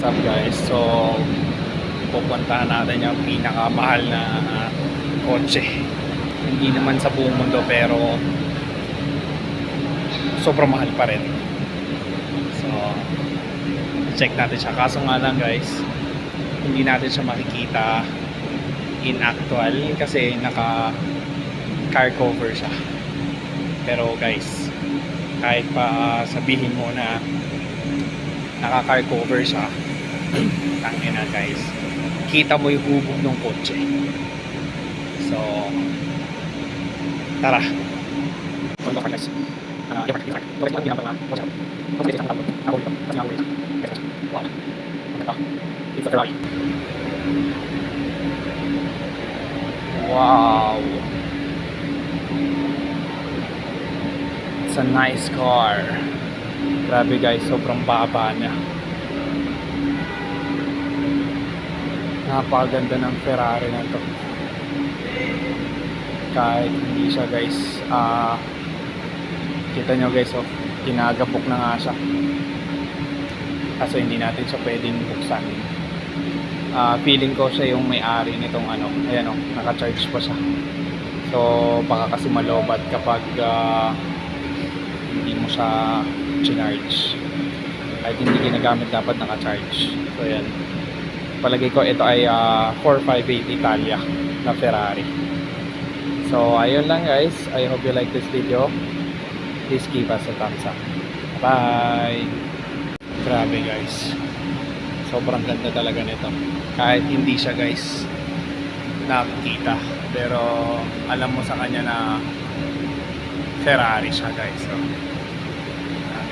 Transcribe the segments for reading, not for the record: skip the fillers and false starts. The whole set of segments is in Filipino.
What's up guys? So pupuntahan natin yung pinakamahal na kotse. Hindi naman sa buong mundo pero sobrang mahal pa rin. So check natin siya. Kaso nga lang guys, hindi natin siya makikita in actual kasi naka car cover siya. Pero guys, kahit pa sabihin mo na naka car cover siya, tangina guys, kita mo yung hubog ng kotse. So tara. Wow, it's a nice car. Grabe guys, sobrang baba niya. Napakaganda ng Ferrari na to. Kahit hindi siya guys, kita nyo guys, oh, ginagapok na nga siya. Kaso hindi natin siya pwedeng buksan. Feeling ko siya yung may-ari nitong ano, ayan oh, naka-charge pa siya. So baka kasi malobat kapag hindi mo siya charge. Kahit hindi ginagamit dapat naka-charge. So yan, palagay ko ito ay 458 Italia na Ferrari. So ayun lang guys, I hope you like this video. Please give us a thumbs up. Bye. Grabe guys, sobrang ganda talaga nito. Kahit hindi siya guys nakikita, pero alam mo sa kanya na Ferrari siya guys. So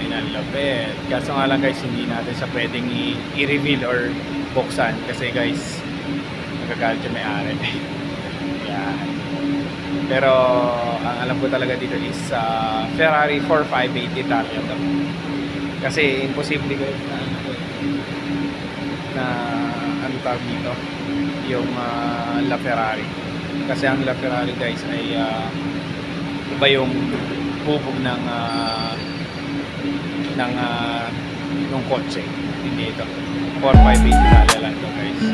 ang lapit. Kaso nga lang guys, hindi natin siya pwedeng i-reveal or buksan kasi guys, nagagalit yung may-ari. Yan. Pero ang alam ko talaga dito is Ferrari 458 Italia to. Kasi imposible guys na ano tawag dito, yung La Ferrari. Kasi ang La Ferrari guys ay iba yung bubog ng kotse. Hindi ito 458 Italia lang to guys.